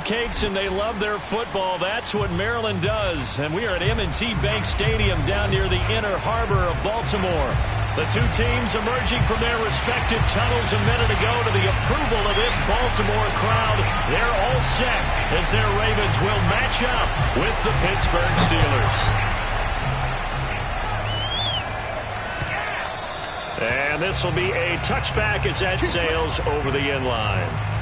cupcakes and they love their football. That's what Maryland does. And we are at M&T Bank Stadium down near the Inner Harbor of Baltimore. The two teams emerging from their respective tunnels a minute ago to the approval of this Baltimore crowd. They're all set as their Ravens will match up with the Pittsburgh Steelers. And this will be a touchback as that sails over the end line.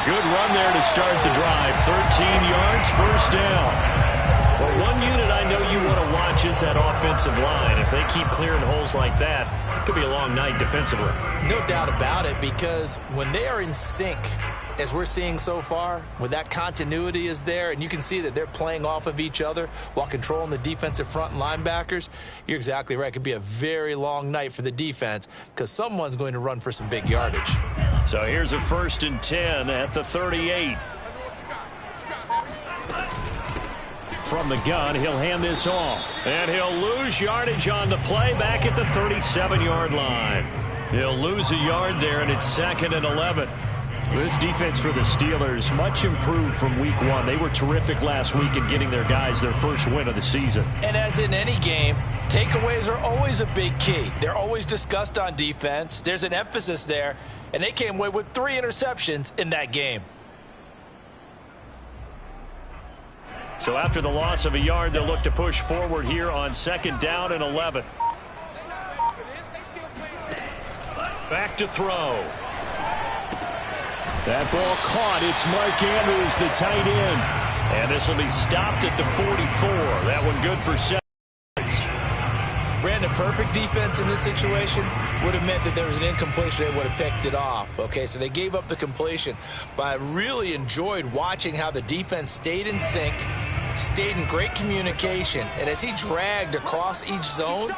Good run there to start the drive. 13 yards, first down. Well, one unit I know you want to watch is that offensive line. If they keep clearing holes like that, it could be a long night defensively. No doubt about it, because when they are in sync, as we're seeing so far, when that continuity is there and you can see that they're playing off of each other while controlling the defensive front and linebackers, you're exactly right. It could be a very long night for the defense because someone's going to run for some big yardage. So here's a 1st and 10 at the 38. From the gun, he'll hand this off. And he'll lose yardage on the play back at the 37-yard line. He'll lose a yard there, and it's 2nd and 11. This defense for the Steelers, much improved from week 1. They were terrific last week in getting their guys their first win of the season. And as in any game, takeaways are always a big key. They're always discussed on defense. There's an emphasis there, and they came away with 3 interceptions in that game. So after the loss of a yard, they'll look to push forward here on 2nd down and 11. Back to throw. That ball caught. It's Mark Andrews, the tight end. And this will be stopped at the 44. That one good for 7 yards. Brandon, perfect defense in this situation would have meant that there was an incompletion. They would have picked it off. Okay, so they gave up the completion. But I really enjoyed watching how the defense stayed in sync, stayed in great communication. And as he dragged across each zone,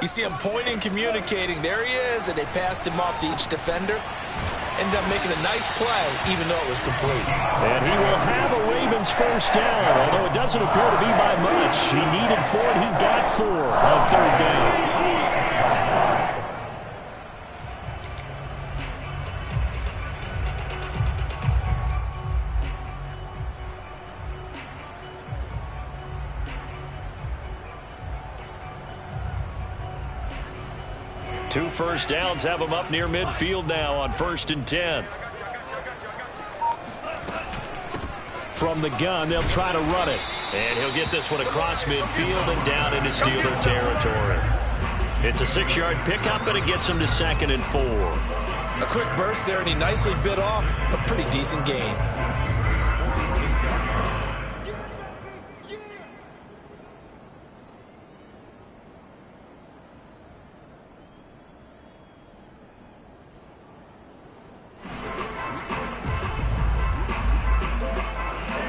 you see him pointing, communicating. There he is, and they passed him off to each defender. Ended up making a nice play, even though it was complete. And he will have a Ravens first down, although it doesn't appear to be by much. He needed 4, and he got 4 on 3rd down. Two first downs have him up near midfield now on 1st and 10. From the gun, they'll try to run it. And he'll get this one across midfield and down into Steeler territory. It's a 6-yard pickup, and it gets him to 2nd and 4. A quick burst there, and he nicely bit off a pretty decent gain.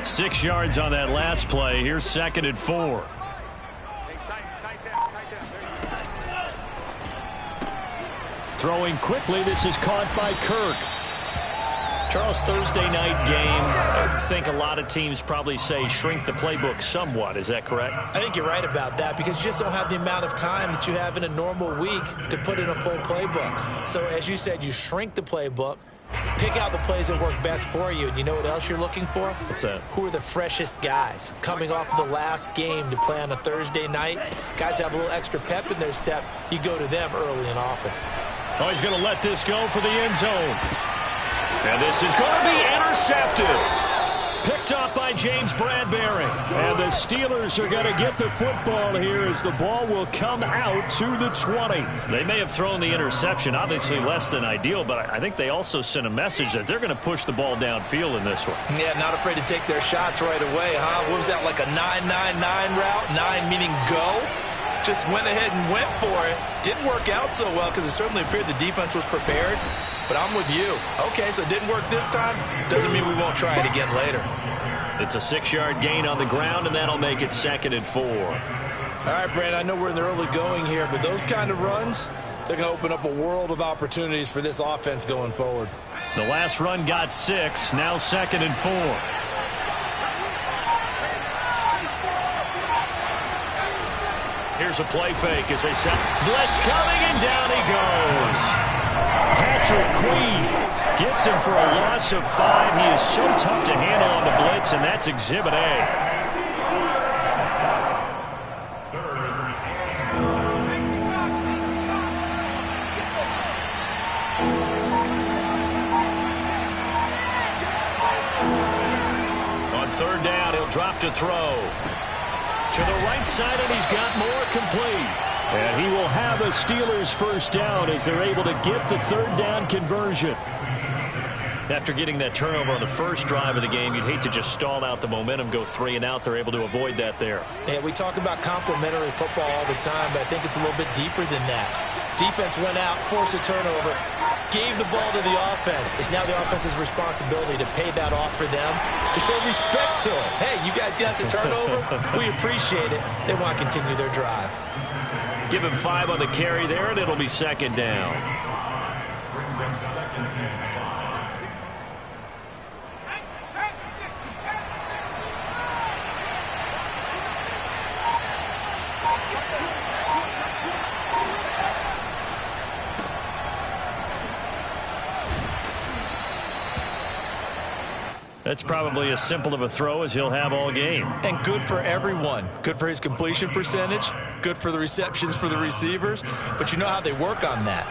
Six yards on that last play. Here's 2nd and 4. Throwing quickly. This is caught by Kirk. Charles, Thursday night game. I think a lot of teams probably say shrink the playbook somewhat. Is that correct? I think you're right about that because you just don't have the amount of time that you have in a normal week to put in a full playbook. So as you said, you shrink the playbook. Pick out the plays that work best for you. And you know what else you're looking for? What's that? Who are the freshest guys? Coming off of the last game to play on a Thursday night, guys have a little extra pep in their step. You go to them early and often. Oh, he's going to let this go for the end zone. And this is going to be intercepted. Picked up by James Bradbury. And the Steelers are going to get the football here as the ball will come out to the 20. They may have thrown the interception, obviously less than ideal, but I think they also sent a message that they're going to push the ball downfield in this one. Yeah, not afraid to take their shots right away, huh? What was that, like a 9-9-9 route? 9 meaning go? Just went ahead and went for it. Didn't work out so well because it certainly appeared the defense was prepared. But I'm with you. Okay, so it didn't work this time. Doesn't mean we won't try it again later. It's a 6-yard gain on the ground, and that'll make it 2nd and 4. All right, Brand, I know we're in the early going here, but those kind of runs, they're going to open up a world of opportunities for this offense going forward. The last run got 6, now 2nd and 4. Here's a play fake as they set. Blitz coming, and down he goes. Patrick Queen gets him for a loss of 5. He is so tough to handle on the blitz, and that's Exhibit A. On 3rd down, he'll drop to throw. To the right side, and he's got more complete. And he will have a Steelers first down as they're able to get the 3rd down conversion. After getting that turnover on the first drive of the game, you'd hate to just stall out the momentum, go 3 and out. They're able to avoid that there. Yeah, we talk about complementary football all the time, but I think it's a little bit deeper than that. Defense went out, forced a turnover, gave the ball to the offense. It's now the offense's responsibility to pay that off for them, to show respect to them. Hey, you guys got the turnover? We appreciate it. They want to continue their drive. Give him 5 on the carry there, and it'll be 2nd down. Brings them 2nd and 5. That's probably as simple of a throw as he'll have all game. And good for everyone. Good for his completion percentage. Good for the receptions for the receivers. But you know how they work on that.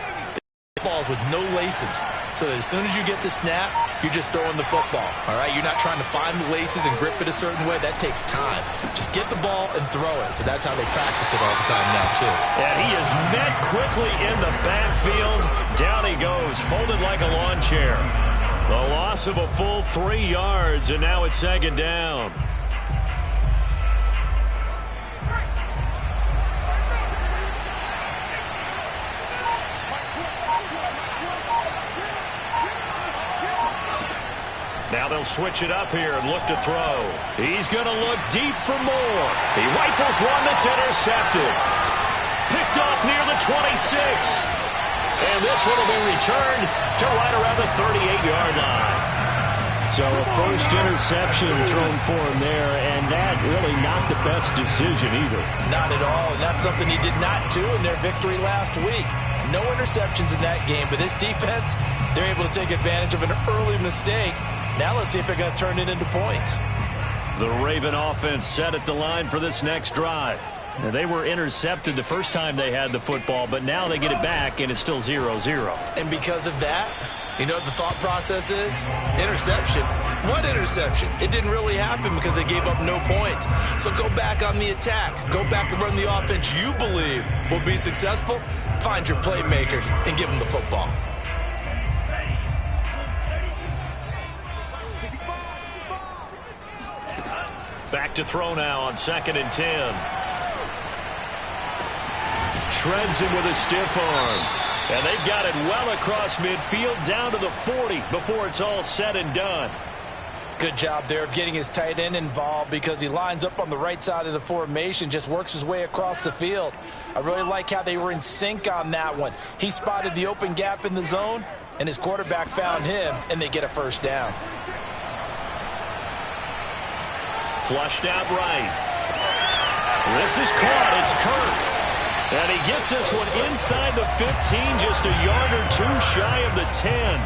They balls with no laces. So that as soon as you get the snap, you're just throwing the football. All right? You're not trying to find the laces and grip it a certain way. That takes time. Just get the ball and throw it. So that's how they practice it all the time now, too. And he is met quickly in the backfield. Down he goes, folded like a lawn chair. The loss of a full 3 yards, and now it's 2nd down. Now they'll switch it up here and look to throw. He's going to look deep for more. He rifles one that's intercepted. Picked off near the 26. And this one will be returned to right around the 38-yard line. So a first interception thrown for him there, and that really not the best decision either. Not at all, and that's something he did not do in their victory last week. No interceptions in that game, but this defense, they're able to take advantage of an early mistake. Now let's see if they're going to turn it into points. The Raven offense set at the line for this next drive. Now, they were intercepted the first time they had the football, but now they get it back, and it's still 0-0. And because of that, you know what the thought process is? Interception. What interception? It didn't really happen because they gave up no points. So go back on the attack. Go back and run the offense you believe will be successful. Find your playmakers and give them the football. Back to throw now on 2nd and 10. Shreds him with a stiff arm. And they've got it well across midfield down to the 40 before it's all said and done. Good job there of getting his tight end involved because he lines up on the right side of the formation, just works his way across the field. I really like how they were in sync on that one. He spotted the open gap in the zone, and his quarterback found him, and they get a first down. Flushed out right. This is caught. It's Kirk. And he gets this one inside the 15, just a yard or 2 shy of the 10.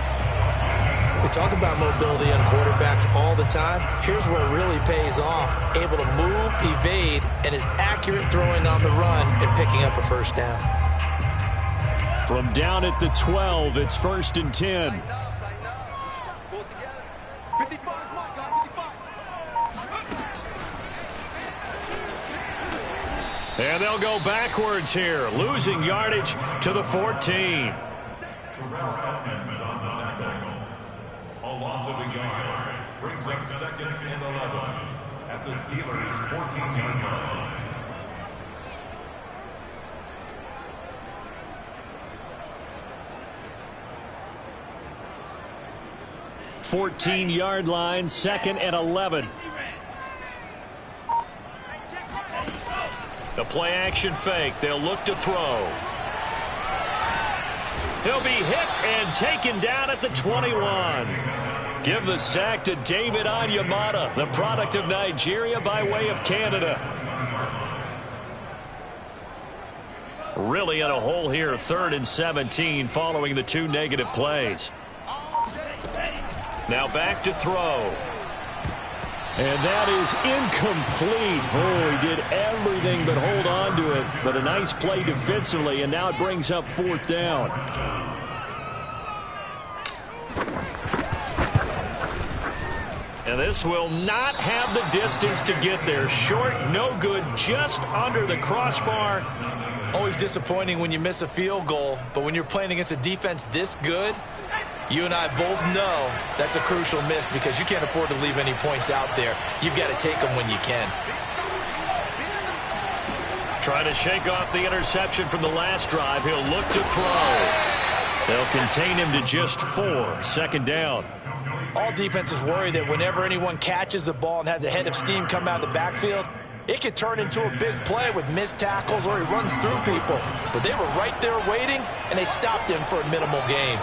We talk about mobility on quarterbacks all the time. Here's where it really pays off. Able to move, evade, and is accurate throwing on the run and picking up a first down. From down at the 12, it's 1st and 10. And they'll go backwards here, losing yardage to the 14. A loss of a yard brings up 2nd and 11 at the Steelers' 14-yard line. 14-yard line, 2nd and 11. The play-action fake. They'll look to throw. He'll be hit and taken down at the 21. Give the sack to David Onyemata, the product of Nigeria by way of Canada. Really in a hole here, 3rd and 17 following the 2 negative plays. Now back to throw. And that is incomplete. Oh, he did everything but hold on to it. But a nice play defensively, and now it brings up 4th down. And this will not have the distance to get there. Short, no good, just under the crossbar. Always disappointing when you miss a field goal, but when you're playing against a defense this good, you and I both know that's a crucial miss because you can't afford to leave any points out there. You've got to take them when you can. Trying to shake off the interception from the last drive. He'll look to throw. They'll contain him to just 4. 2nd down. All defenses worry that whenever anyone catches the ball and has a head of steam come out of the backfield, it could turn into a big play with missed tackles or he runs through people. But they were right there waiting, and they stopped him for a minimal gain.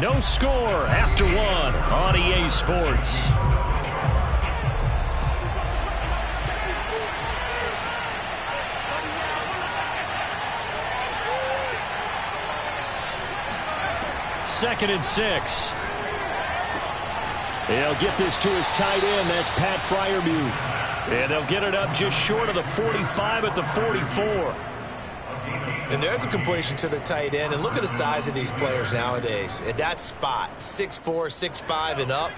No score after 1 on EA Sports. Second and 6. They'll get this to his tight end. That's Pat Freiermuth. And they'll get it up just short of the 45 at the 44. And there's a completion to the tight end. And look at the size of these players nowadays. At that spot, 6'4", 6'5", and up.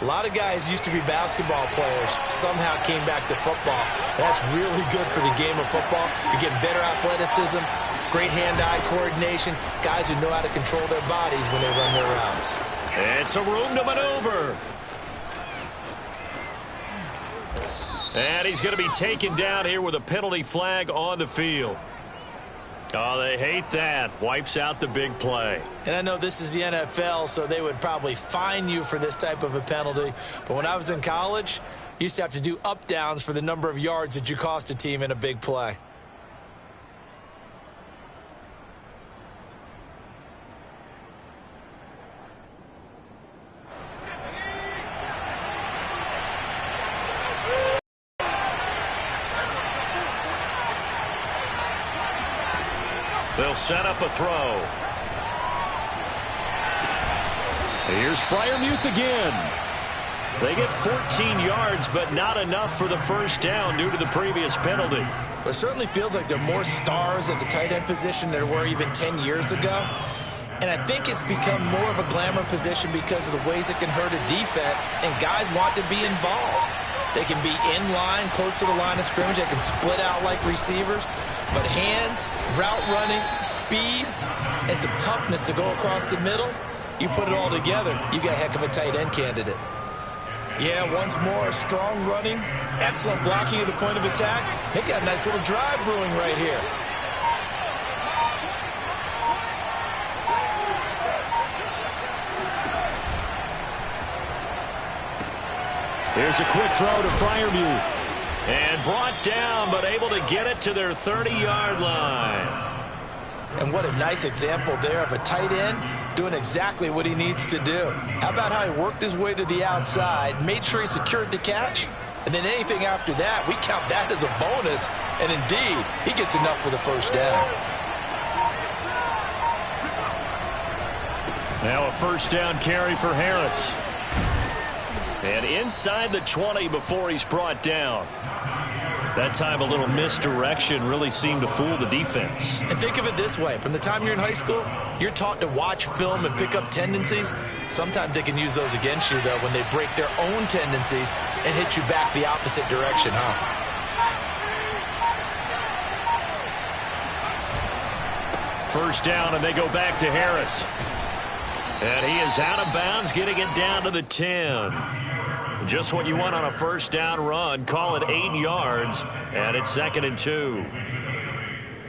A lot of guys used to be basketball players, somehow came back to football. And that's really good for the game of football. You're getting better athleticism, great hand-eye coordination, guys who know how to control their bodies when they run their routes. It's a room to maneuver. And he's going to be taken down here with a penalty flag on the field. Oh, they hate that. Wipes out the big play. And I know this is the NFL, so they would probably fine you for this type of a penalty. But when I was in college, you used to have to do up-downs for the number of yards that you cost a team in a big play. They'll set up a throw. Here's Freiermuth again. They get 14 yards, but not enough for the 1st down due to the previous penalty. Well, it certainly feels like there are more stars at the tight end position than there were even 10 years ago. And I think it's become more of a glamour position because of the ways it can hurt a defense, and guys want to be involved. They can be in line, close to the line of scrimmage. They can split out like receivers. But hands, route running, speed, and some toughness to go across the middle, you put it all together, you got a heck of a tight end candidate. Yeah, once more, strong running, excellent blocking at the point of attack. They got a nice little drive brewing right here. Here's a quick throw to Freiermuth. And brought down, but able to get it to their 30-yard line. And what a nice example there of a tight end doing exactly what he needs to do. How about how he worked his way to the outside, made sure he secured the catch, and then anything after that, we count that as a bonus. And indeed, he gets enough for the 1st down. Now a 1st down carry for Harris. And inside the 20 before he's brought down. That time a little misdirection really seemed to fool the defense. And think of it this way. From the time you're in high school, you're taught to watch film and pick up tendencies. Sometimes they can use those against you, though, when they break their own tendencies and hit you back the opposite direction, huh? First down, and they go back to Harris. And he is out of bounds, getting it down to the 10. Just what you want on a 1st down run. Call it 8 yards, and it's 2nd and 2.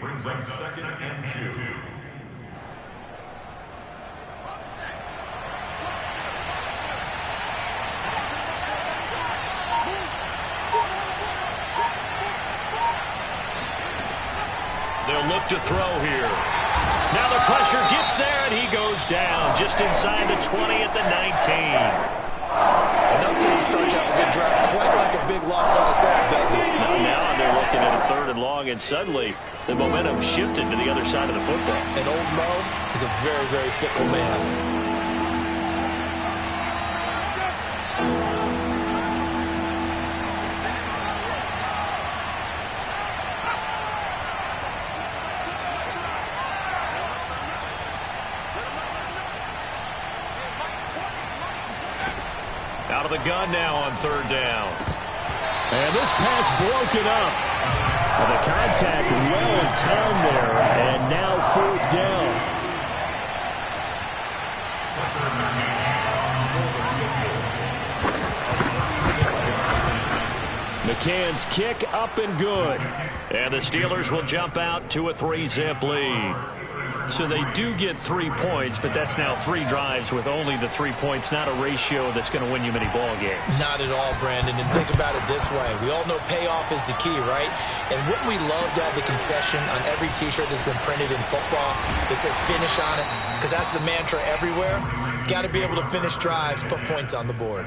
Brings up 2nd and 2. look to throw here. Now the pressure gets there, and he goes down just inside the 20 at the 19. Enough to start to have a good drive. Quite like a big loss on a sack, does it? Now they're looking at a 3rd and long, and suddenly the momentum shifted to the other side of the football. And old Mo is a very, very fickle man. Out of the gun now on 3rd down. And this pass broken up. And the contact well timed there. And now 4th down. McCann's kick up and good. And the Steelers will jump out to a 3-zip lead. So they do get 3 points, but that's now 3 drives with only the 3 points, not a ratio that's going to win you many ball games. Not at all, Brandon. And think about it this way. We all know payoff is the key, right? And wouldn't we love to have the concession on every T-shirt that's been printed in football that says finish on it? Because that's the mantra everywhere. Got to be able to finish drives, put points on the board.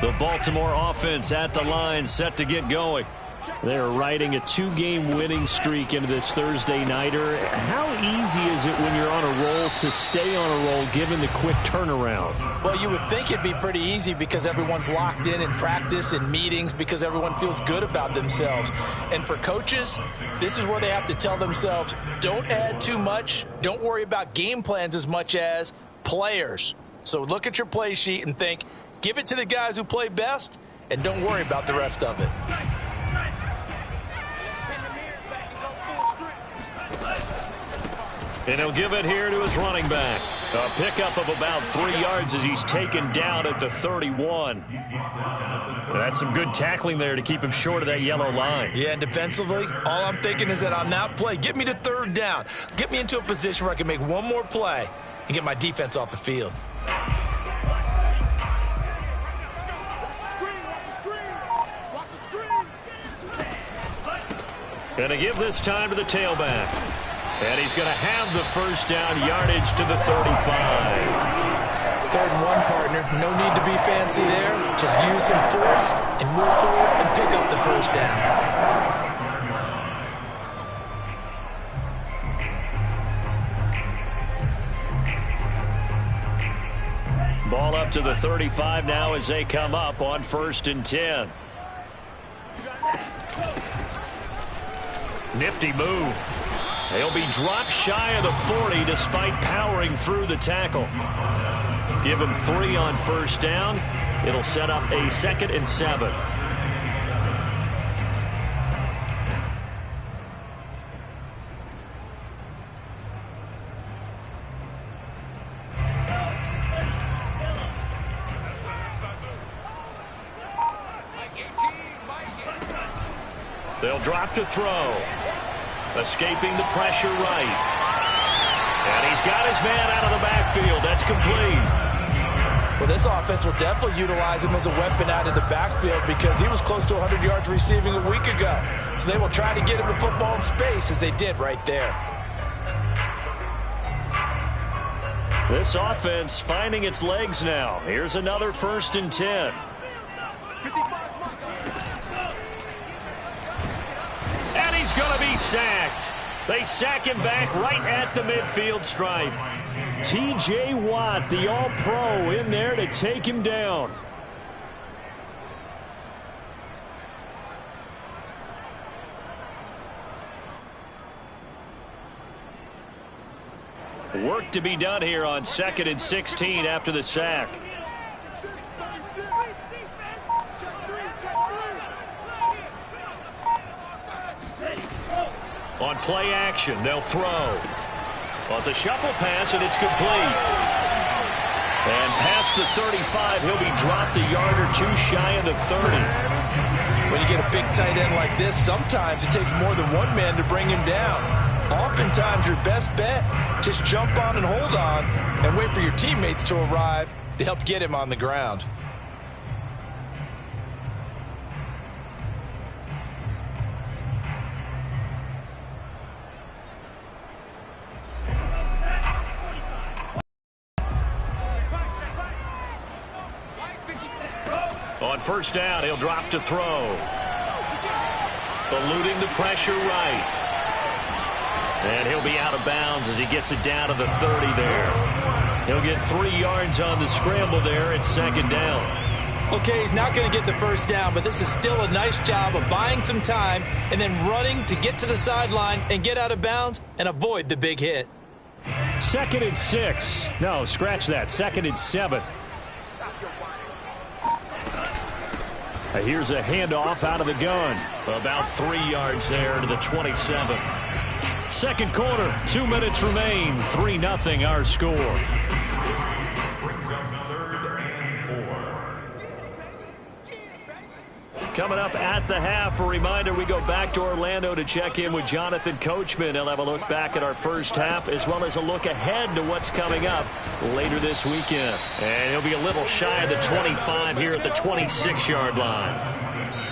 The Baltimore offense at the line, set to get going. They're riding a 2-game winning streak into this Thursday nighter. How easy is it when you're on a roll to stay on a roll given the quick turnaround? Well, you would think it'd be pretty easy because everyone's locked in practice and meetings because everyone feels good about themselves. And for coaches, this is where they have to tell themselves, don't add too much. Don't worry about game plans as much as players. So look at your play sheet and think, give it to the guys who play best, and don't worry about the rest of it. And he'll give it here to his running back. A pickup of about 3 yards as he's taken down at the 31. That's some good tackling there to keep him short of that yellow line. Yeah, and defensively, all I'm thinking is that on that play, get me to 3rd down. Get me into a position where I can make one more play and get my defense off the field. Going to give this time to the tailback. And he's going to have the 1st down, yardage to the 35. 3rd and 1, partner. No need to be fancy there. Just use some force and move forward and pick up the 1st down. Ball up to the 35 now as they come up on 1st and 10. Nifty move. He'll be dropped shy of the 40 despite powering through the tackle. Give him 3 on 1st down. It'll set up a 2nd and 7. They'll drop to throw. Escaping the pressure right. And he's got his man out of the backfield. That's complete. Well, this offense will definitely utilize him as a weapon out of the backfield because he was close to 100 yards receiving a week ago. So they will try to get him the football in space as they did right there. This offense finding its legs now. Here's another 1st and 10. And he's going to be sacked. They sack him back right at the midfield stripe. T.J. Watt, the All-Pro, in there to take him down. Work to be done here on 2nd and 16 after the sack. On play action, they'll throw. Well, it's a shuffle pass, and it's complete. And past the 35, he'll be dropped a yard or 2 shy of the 30. When you get a big tight end like this, sometimes it takes more than one man to bring him down. Oftentimes, your best bet, just jump on and hold on and wait for your teammates to arrive to help get him on the ground. On first down, he'll drop to throw. Eluding the pressure right. And he'll be out of bounds as he gets it down to the 30 there. He'll get 3 yards on the scramble there at second down. Okay, he's not going to get the first down, but this is still a nice job of buying some time and then running to get to the sideline and get out of bounds and avoid the big hit. 2nd and 6. No, scratch that. 2nd and 7. Here's a handoff out of the gun. About 3 yards there to the 27. Second quarter, 2 minutes remain. 3-0 our score. Brings up 3rd and 4. Coming up at the half, a reminder, we go back to Orlando to check in with Jonathan Coachman. He'll have a look back at our first half as well as a look ahead to what's coming up later this weekend. And he'll be a little shy of the 25 here at the 26-yard line.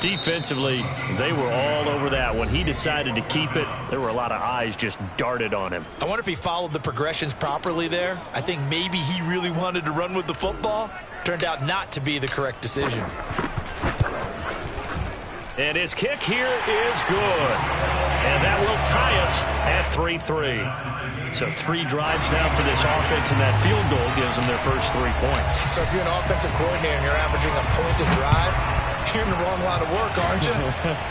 Defensively, they were all over that. When he decided to keep it, there were a lot of eyes just darted on him. I wonder if he followed the progressions properly there. I think maybe he really wanted to run with the football. Turned out not to be the correct decision. And his kick here is good. And that will tie us at 3-3. So 3 drives now for this offense, and that field goal gives them their first 3 points. So if you're an offensive coordinator and you're averaging a point a drive, you're in the wrong line of work, aren't you?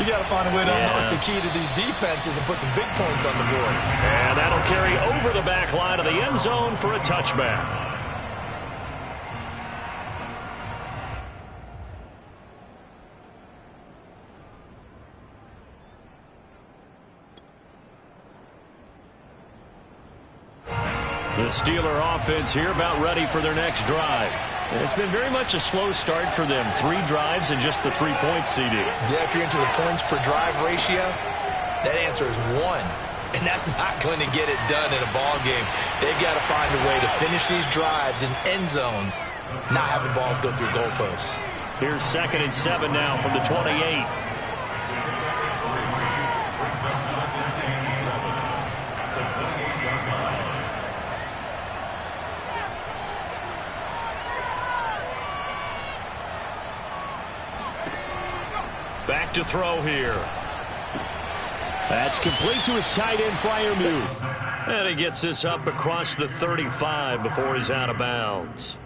You got to find a way to unlock the key to these defenses and put some big points on the board. And that'll carry over the back line of the end zone for a touchback. The Steeler offense here about ready for their next drive. It's been very much a slow start for them. 3 drives and just the 3 points, CD. Yeah, if you're into the points per drive ratio, that answer is 1. And that's not going to get it done in a ball game. They've got to find a way to finish these drives in end zones, not having balls go through goalposts. Here's 2nd and 7 now from the 28. Back to throw here. That's complete to his tight end, Freiermuth. And he gets this up across the 35 before he's out of bounds.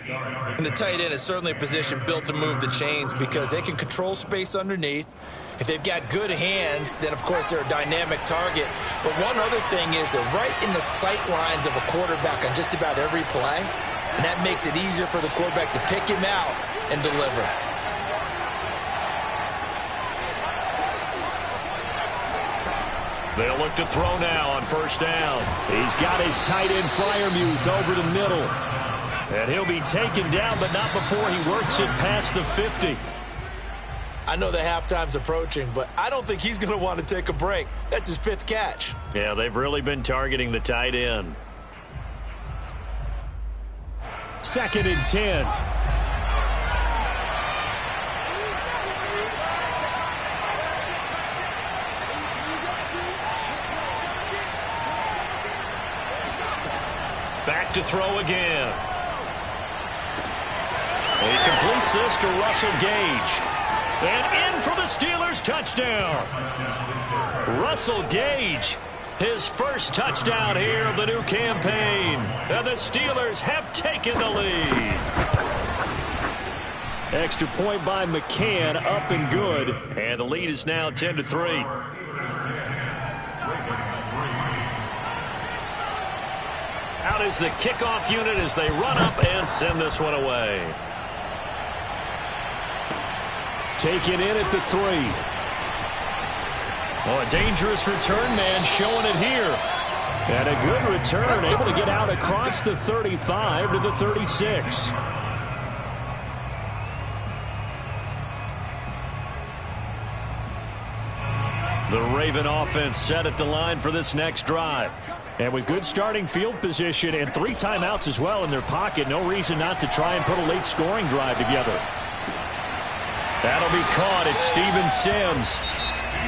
And the tight end is certainly a position built to move the chains because they can control space underneath. If they've got good hands, then of course they're a dynamic target. But one other thing is they're right in the sight lines of a quarterback on just about every play. And that makes it easier for the quarterback to pick him out and deliver. They'll look to throw now on first down. He's got his tight end Freiermuth over the middle. And he'll be taken down, but not before he works it past the 50. I know the halftime's approaching, but I don't think he's going to want to take a break. That's his 5th catch. Yeah, they've really been targeting the tight end. 2nd and 10. Back to throw again. He completes this to Russell Gage. And in for the Steelers' touchdown. Russell Gage, his first touchdown here of the new campaign. And the Steelers have taken the lead. Extra point by McCann, up and good. And the lead is now 10-3. Out is the kickoff unit as they run up and send this one away. Taken in at the 3. Oh, a dangerous return man showing it here. And a good return, able to get out across the 35 to the 36. The Raven offense set at the line for this next drive. And with good starting field position and 3 timeouts as well in their pocket, no reason not to try and put a late scoring drive together. That'll be caught. It's Steven Sims.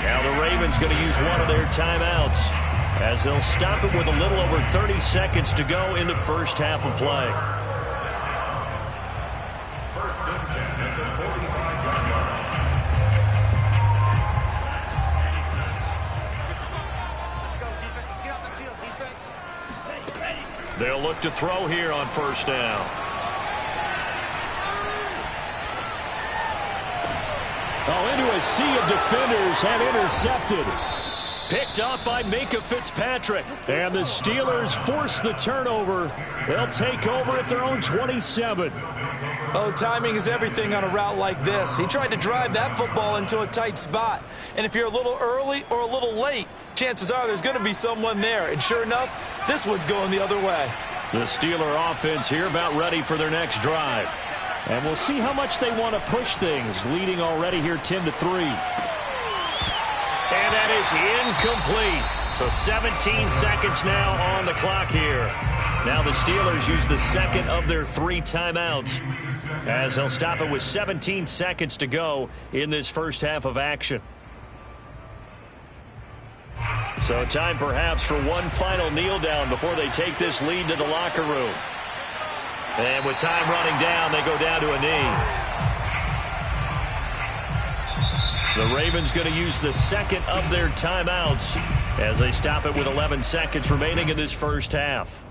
Now the Ravens going to use one of their timeouts as they'll stop it with a little over 30 seconds to go in the first half of play. First and 10 at the 45-yard line. Let's go, defense. Let's get off the field, defense. They'll look to throw here on first down. Oh, into a sea of defenders and intercepted. Picked up by Minka Fitzpatrick. And the Steelers force the turnover. They'll take over at their own 27. Oh, timing is everything on a route like this. He tried to drive that football into a tight spot. And if you're a little early or a little late, chances are there's going to be someone there. And sure enough, this one's going the other way. The Steeler offense here about ready for their next drive. And we'll see how much they want to push things, leading already here 10-3. And that is incomplete. So 17 seconds now on the clock here. Now the Steelers use the second of their 3 timeouts as they'll stop it with 17 seconds to go in this first half of action. So time perhaps for one final kneel down before they take this lead to the locker room. And with time running down, they go down to a knee. The Ravens going to use the second of their timeouts as they stop it with 11 seconds remaining in this first half.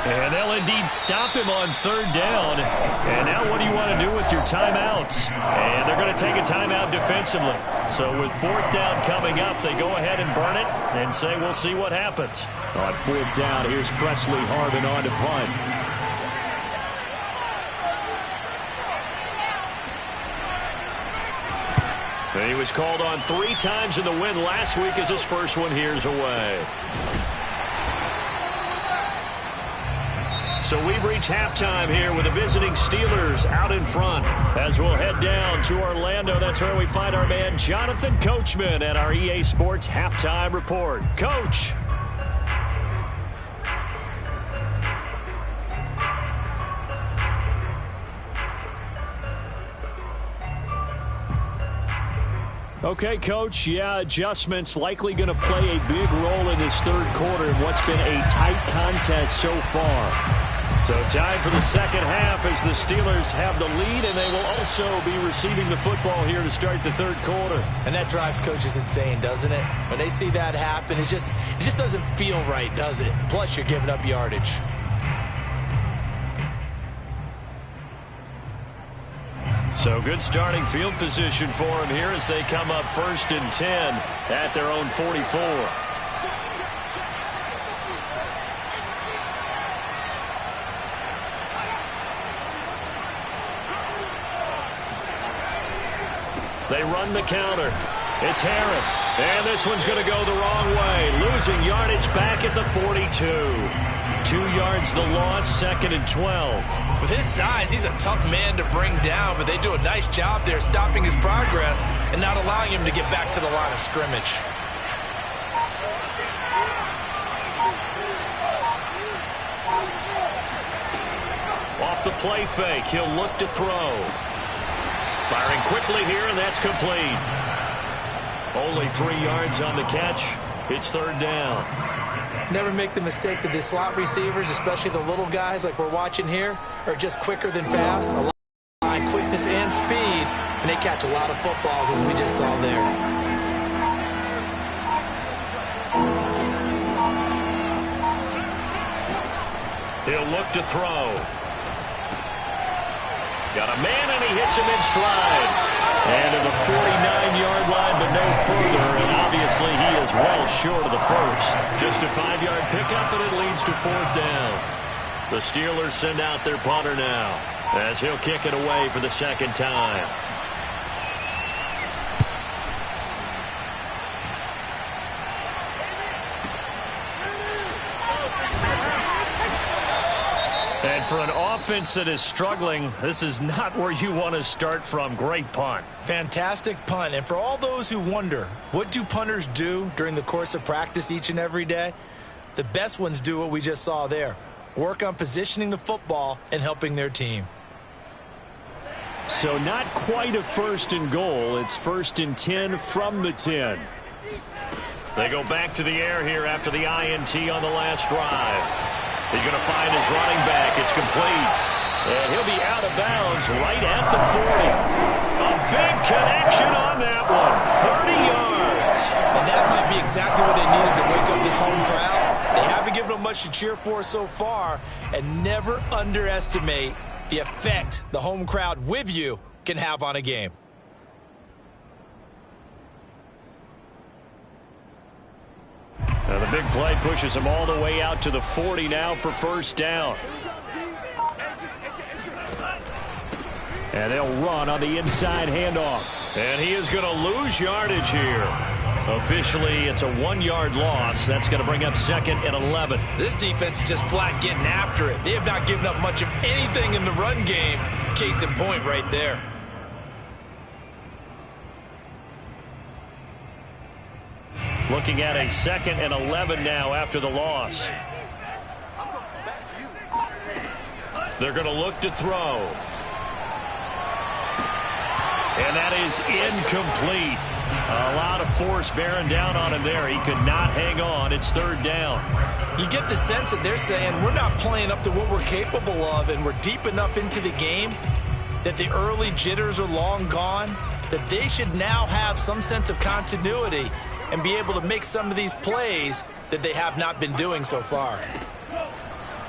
And they'll indeed stop him on third down. And now what do you want to do with your timeouts? And they're going to take a timeout defensively. So with fourth down coming up, they go ahead and burn it and say we'll see what happens. On fourth down, here's Presley Harvin on to punt. And he was called on 3 times in the win last week as his first one here's away. So we've reached halftime here with the visiting Steelers out in front. As we'll head down to Orlando, that's where we find our man Jonathan Coachman at our EA Sports Halftime Report. Coach. Okay, Coach, yeah, adjustments likely going to play a big role in this third quarter in what's been a tight contest so far. So time for the second half as the Steelers have the lead, and they will also be receiving the football here to start the third quarter. And that drives coaches insane, doesn't it? When they see that happen, it just doesn't feel right, does it? Plus, you're giving up yardage. So good starting field position for them here as they come up 1st and 10 at their own 44. They run the counter. It's Harris. And this one's going to go the wrong way. Losing yardage back at the 42. 2 yards the loss, 2nd and 12. With his size, he's a tough man to bring down, but they do a nice job there stopping his progress and not allowing him to get back to the line of scrimmage. Off the play fake, he'll look to throw. Firing quickly here, and that's complete. Only 3 yards on the catch. It's third down. Never make the mistake that the slot receivers, especially the little guys like we're watching here, are just quicker than fast. A lot of quickness and speed, and they catch a lot of footballs, as we just saw there. He'll look to throw. Got a man, and he hits him in stride. And to the 49-yard line, but no further. And obviously, he is well short of the first. Just a 5-yard pickup, and it leads to 4th down. The Steelers send out their punter now, as he'll kick it away for the 2nd time. And for an offense that is struggling, this is not where you want to start from. Great punt. Fantastic punt. And for all those who wonder, what do punters do during the course of practice each and every day? The best ones do what we just saw there. Work on positioning the football and helping their team. So not quite a 1st and goal. It's 1st and 10 from the 10. They go back to the air here after the INT on the last drive. He's going to find his running back. It's complete. And he'll be out of bounds right at the 40. A big connection on that one. 30 yards. And that might be exactly what they needed to wake up this home crowd. They haven't given them much to cheer for so far. And never underestimate the effect the home crowd with you can have on a game. Now the big play pushes him all the way out to the 40 now for 1st down. And they'll run on the inside handoff. And he is going to lose yardage here. Officially, it's a 1-yard loss. That's going to bring up 2nd and 11. This defense is just flat getting after it. They have not given up much of anything in the run game. Case in point right there. Looking at a 2nd and 11 now after the loss. They're going to look to throw. And that is incomplete. A lot of force bearing down on him there. He could not hang on. It's 3rd down. You get the sense that they're saying we're not playing up to what we're capable of, and we're deep enough into the game that the early jitters are long gone, that they should now have some sense of continuity and be able to make some of these plays that they have not been doing so far.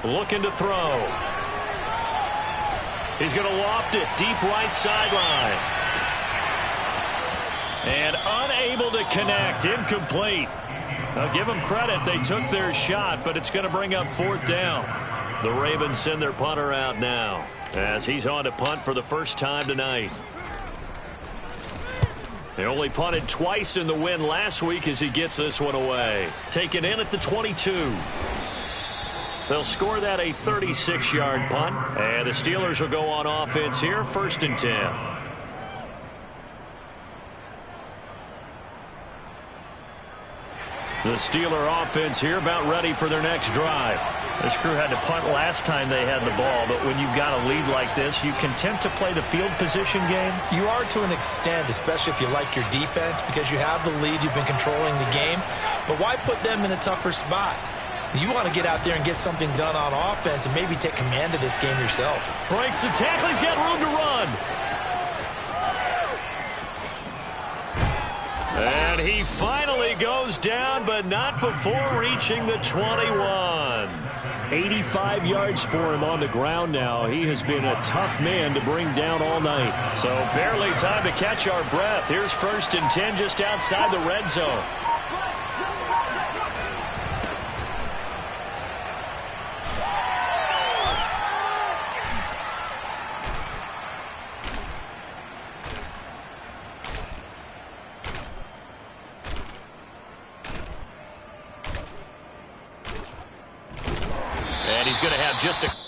Looking to throw. He's going to loft it deep right sideline. And unable to connect. Incomplete. I'll give them credit. They took their shot, but it's going to bring up 4th down. The Ravens send their punter out now as he's on to punt for the 1st time tonight. They only punted twice in the win last week as he gets this one away. Taken in at the 22. They'll score that a 36-yard punt. And the Steelers will go on offense here, 1st and 10. The Steeler offense here about ready for their next drive. This crew had to punt last time they had the ball, but when you've got a lead like this, you content to play the field position game? You are to an extent, especially if you like your defense, because you have the lead, you've been controlling the game. But why put them in a tougher spot? You want to get out there and get something done on offense and maybe take command of this game yourself. Breaks the tackle. He's got room to run. And he finally goes down, but not before reaching the 21. 85 yards for him on the ground now. He has been a tough man to bring down all night. So barely time to catch our breath. Here's 1st and 10 just outside the red zone. And he's going to have just a